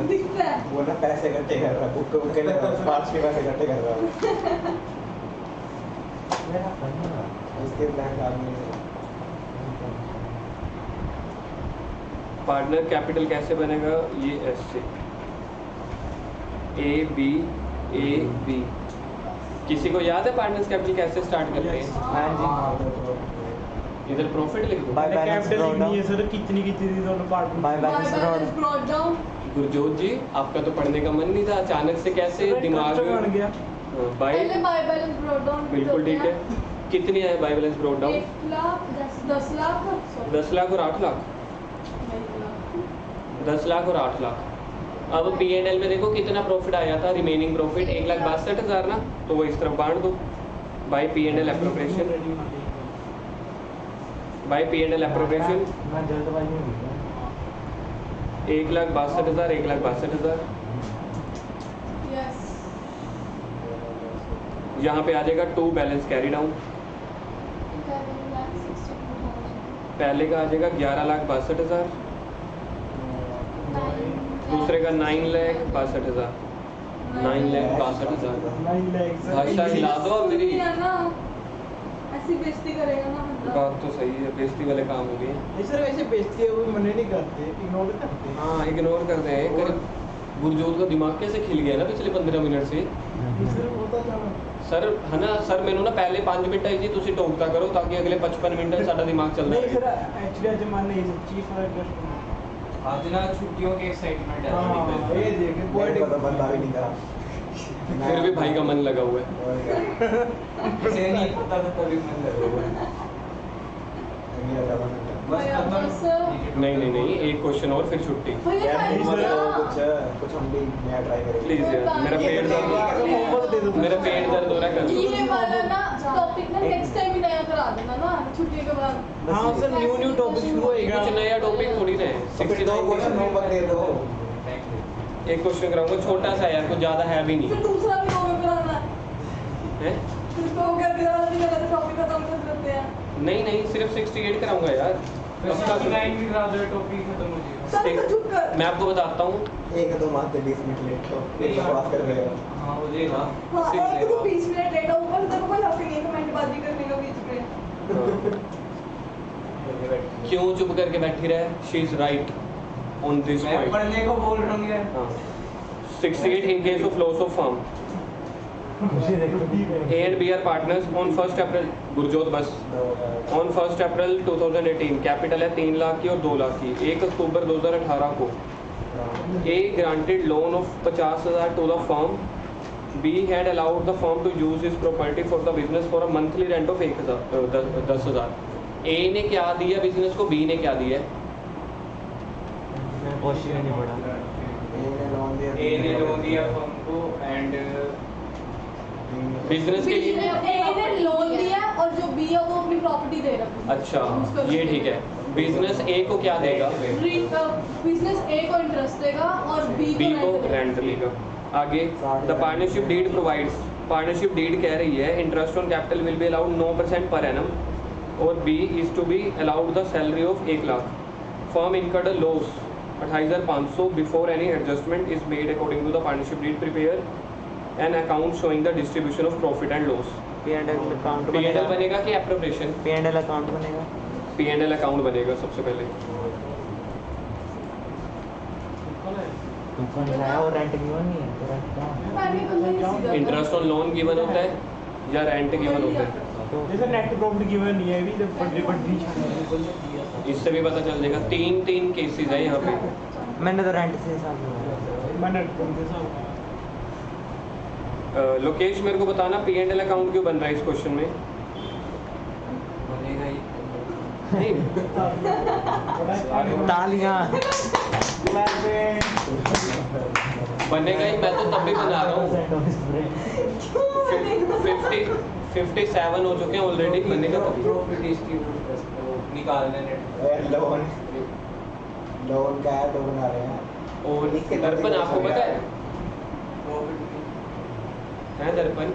दिखता है वो ना पैसे इकट्ठे कर रहा है, बुक के पार्ट्स के पैसे इकट्ठे कर रहा है। इसके ब्लैंक आदमी पार्टनर कैपिटल कैसे बनेगा? ये ऐसे A B किसी को याद है पार्टनर्स कैपिटल कैसे स्टार्ट करते हैं? हाँ जी। इधर प्रॉफिट लिख दो। By balance कैपिटल brought नहीं है down. सर, कितनी कितनी दोनों part By balance brought. Brought down Gurjot ji आपका तो पढ़ने का मन नहीं था, अचानक से कैसे दिमाग बन गया। बाय पहले बाय बैलेंस ब्रॉट डाउन बिल्कुल ठीक है। कितनी है by balance brought down? 10 lakh 10 lakh और 8 लाख। 10 लाख और 8 लाख। अब P&L में देखो कितना प्रॉफिट आया था, रिमेनिंग प्रॉफिट 1,62,000 ना, तो वो इस तरफ बांट दो bye P&L appropriation. Bye P&L appropriation मैं जल्दबाजी में हूँ। 1,62,000 1,62,000। यस यहाँ पे आ जाएगा 2 बैलेंस कैरी डाउन। 11,62,000. पहले का आ जाएगा 11,62,000, दूसरे का 9,62,000। 9,62,000। 9 लाख भाषा हिला दो अब मेरी। है ना ऐसी बेइज्जती करेगा ना बंदा। बात तो सही है, बेइज्जती वाले काम हो गए। नहीं सर, वैसे बेइज्जती हुई मना नहीं करते, इग्नोर करते हैं। हाँ इग्नोर करते हैं। कर गुरजोत का दिमाग कैसे खिल गया ना पिछले 15 मिनट से। सर होता जाना। सर है ना सर, मैंने ना पहले 5 मिनट आई जी तुसी टोकता करो ताकि अगले 55 मिनट साडा दिमाग चलदा नहीं सर, रहे। एक्चुअली आज मन नहीं चीफ इंटरेस्ट। आज ना छुट्टियों के एक्साइटमेंट है हाँ, थोड़ी ये पे। देख मेरे को तो बंदा भी नहीं करा। फिर भी भाई का मन लगा हुआ है। और क्या? से नहीं पता था तभी मन लगा हुआ है। मेरा डबल है। बस भैया, खत्म। बस। नहीं, एक क्वेश्चन और फिर छुट्टी। भैया यार टाइम प्लीज हो गया। कुछ हम भी नया ट्राई करेंगे। प्लीज यार मेरा पेट दर्द मेरा पेट दर्द हो रहा है कर ये वाला ना टॉपिक ना नेक्स्ट टाइम ही नया करा देना ना छुट्टी के बाद। हाँ सर, न्यू टॉपिक शुरू होएगा। कुछ नया टॉपिक थोड़ी ना है। 62 क्वेश्चन होमवर्क दे दो। एक क्वेश्चन कराऊंगा छोटा सा यार, कुछ ज्यादा है भी फिर नहीं दूसरा भी होगा कराना है। फिर तो क्या दिया टॉपिक खत्म कर देते हैं। नहीं सिर्फ 68 कराऊंगा यार। उसका 9 भी करा दो, टॉपिक खत्म हो जाएगा। सर तो चुप कर। मैं आपको बताता हूँ। एक दो मात्र 20 मिनट लेट हो। एक बकवास कर रहे हो। हाँ हो जाएगा। हाँ सीख एक तो लेगा। 20 मिनट लेट हो ऊपर तेरे को कोई हक नहीं है कमेंटबाजी करने का बीच में। क्यों चुप करके बैठी रहे? She is right on this मैं पॉइंट। पढ़ने को बोल रहा हूँ यार। हाँ 68 in case of loss of firm. मुझे देखो। A and B are partners on 1st April. Gurjot बस on 1st April 2018 कैपिटल है 3 लाख की और 2 लाख की। 1 अक्टूबर 2018 को A granted loan of 50,000 to the firm. B had allowed the firm to use his property for the business for a monthly rent of 10,000. A ने क्या दिया business को, B ने क्या दिया? मैं क्वेश्चन नहीं पढ़ा। ए ने लोन दिया फर्म को एंड बिजनेस के लिए ए ने लोन दिया है और जो बी है वो अपनी प्रॉपर्टी दे रहा है। अच्छा ये ठीक है। बिजनेस ए को क्या देगा? बिजनेस ए को इंटरेस्ट देगा और बी को रेंट देगा। आगे the partnership deed provides, partnership deed कह रही है interest on capital will be allowed 9% per annum और B is to be allowed the salary of 1 lakh. Firm incurred a loss 28,500 before any adjustment is made according to the partnership deed prepare an account showing the distribution of profit and loss. P&L account P&L बनेगा कि appropriation? P&L account बनेगा। P&L account बनेगा सबसे पहले। कौन लाया और rent given नहीं है तेरा? इंटरेस्ट ऑन लोन गिवन होता है या रेंट गिवन होता है? जैसे नेट प्रॉफिट गिवन नहीं है अभी जब पटरी इससे भी पता चल जाएगा। तीन केसेस है यहाँ पे। मैंने तो रेंट से हिसाब लगाया। मैं नेट प्रॉफिट के साथ लोकेश मेरे को बताना P&L अकाउंट क्यों बन रहा है इस क्वेश्चन में? बनेगा ही। नहीं तालियां बनेगा ही, मैं तो तब भी बना रहा हूँ। 57 हो चुके हैं ऑलरेडी, बनेगा तभी। प्रॉफिट डिस्ट्रीब्यूट निकालने नेट लोन का है तो बना रहे हैं। और दर्पण आपको पता है? दर्पण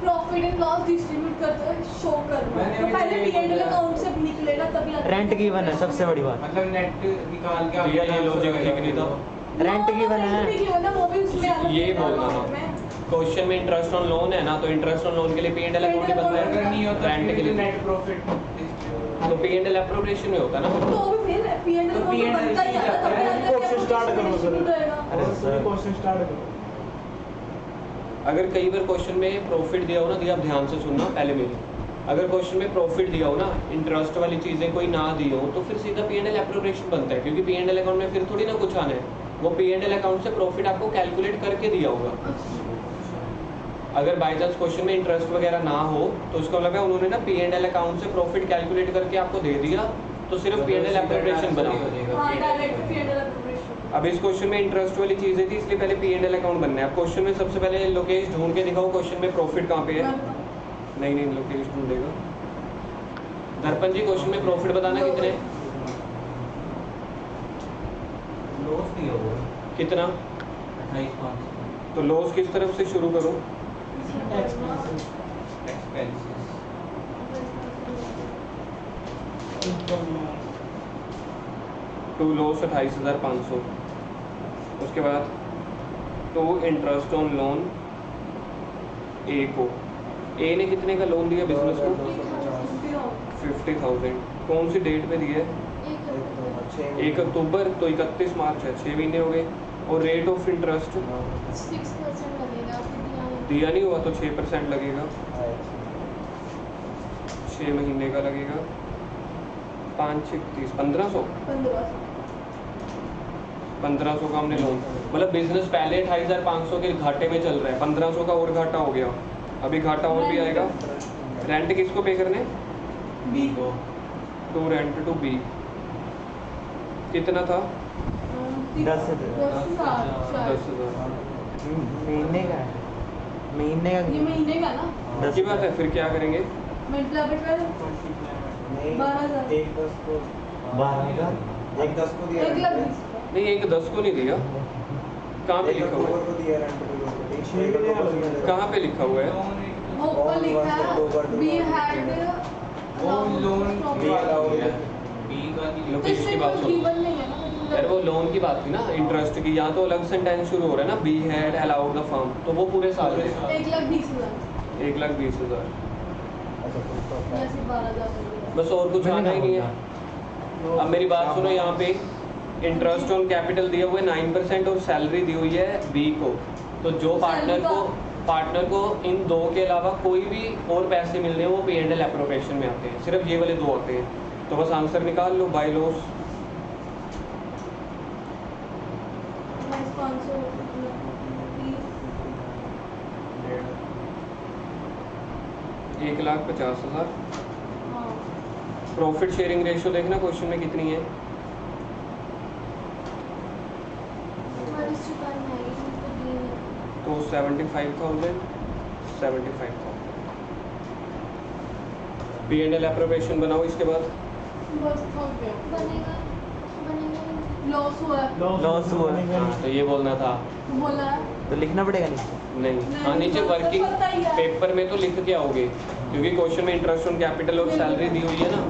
प्रॉफिट एंड लॉस डिस्ट्रीब्यूट करते हुए शो करना है। तो पहले P&L अकाउंट से निकलेगा तभी रेंट गिवन है सबसे बड़ी बात। मतलब नेट निकाल के भैया ये लॉजिक ठीक नहीं था। रेंट गिवन है। वो भी उसमें अलग ये बोलना था। क्वेश्चन में इंटरेस्ट ऑन लोन है ना, तो इंटरेस्ट ऑन लोन के लिए P&L अकाउंट ही बनता अगर है। नहीं होता रेंट के लिए नेट प्रॉफिट तो P&L एप्रोप्रिएशन में होता ना। तो भी फिर P&L तो अकाउंट P&L बनता ही है तभी आगे कोर्स स्टार्ट करो सर। अरे सर। कोर्स स्टार्ट करो। अगर कई बार क्वेश्चन में प्रॉफिट दिया हो ना, तो आप ध्यान से सुनना पहले मेरी। अगर क्वेश्चन में प्रॉफिट दिया हो ना, इंटरेस्ट वाली चीज़ें कोई ना दी हो, तो फिर सीधा P&L एप्रोप्रिएशन बनता है, क्योंकि P&L अकाउंट में फिर थोड़ी ना कुछ आना है। वो P&L अकाउंट से प्रॉफिट आपको कैलकुलेट करके दिया होगा। अगर बाई चांस क्वेश्चन में इंटरेस्ट वगैरह ना हो, तो उसका मतलब है उन्होंने ना P&L अकाउंट से प्रॉफिट कैलकुलेट करके आपको दे दिया, तो सिर्फ P&L एप्रोप्रिएशन बनाओ। हाँ डायरेक्ट P&L एप्रोप्रिएशन। अब इस क्वेश्चन में इंटरेस्ट वाली चीज़ें थी, इसलिए पहले P&L अकाउंट बनना है। अब क्वेश्चन में सबसे पहले लोकेश ढूंढ के दिखाओ क्वेश्चन में प्रॉफिट कहाँ पे है। नहीं लोकेश ढूंढेगा। दर्पण जी क्वेश्चन में प्रॉफिट बताना कितने? लॉस दिया हुआ कितना? 28,500 तो लॉस किस तरफ से शुरू करूं? Expenses to loss 28,500। उसके बाद to interest on loan A को। ए ने कितने का लोन दिया बिजनेस को? 50,000। कौन सी डेट पे दिया है? 1 अक्टूबर, तो 31 मार्च है, 6 महीने हो गए। और रेट ऑफ इंटरेस्ट 6% लगेगा दिया नहीं हुआ तो 6% लगेगा, 6 महीने का लगेगा। 5 6 30 1500 1500 का हमने लोन, मतलब बिजनेस पहले 28,500 के घाटे में चल रहा है, 1500 का और घाटा हो गया, अभी घाटा और भी आएगा। रेंट किसको पे करने? बी को। टू रेंट टू बी कितना था? 10,000। 10,000। महीने का है, महीने का ये महीने का ना। अच्छी बात है, फिर क्या करेंगे? मतलब 12,000। एक 10 को 12,000। एक 10 को दिया 1,20,000। नहीं, एक 10 को नहीं दिया। कहाँ पे लिखा हुआ है? को दिया रेंट पे। कहाँ पे लिखा हुआ है? वो ऊपर लिखा है वी हैड वो लोन बी अलाउड बी का नहीं लोकेश की बात सुनो गिवन नहीं है ना। यार, वो लोन की बात थी ना, इंटरेस्ट की। यहाँ तो अलग सेंटेंस शुरू हो रहा है ना, be had allowed the firm, तो वो पूरे साल में 1,20,000। 1,20,000। जैसे 12,000। बस और कुछ आना ही नहीं है। अब मेरी बात सुनो, यहाँ पे इंटरेस्ट ऑन कैपिटल दिया हुआ है 9% और सैलरी दी हुई है बी को। तो जो पार्टनर को इन दो के अलावा कोई भी और पैसे मिल रहे हैं वो P&L एप्रोप्रिएशन में आते हैं, सिर्फ ये वाले दो आते हैं। तो बस आंसर निकाल लो, by loss. 1,50,000। Profit sharing ratio देखना क्वेश्चन में कितनी है? तो 75,000 75,000। P&L एप्रोप्रिएशन बनाओ इसके बाद। बस हो गया। बनेगा बनेगा लॉस हुआ है। लॉस हुआ। हाँ तो ये बोलना था। बोला है। तो लिखना पड़ेगा नहीं। नहीं हाँ नीचे तो वर्किंग पता ही है। पेपर में तो लिख के आओगे क्योंकि क्वेश्चन में इंटरेस्ट ऑन कैपिटल और सैलरी दी हुई है ना।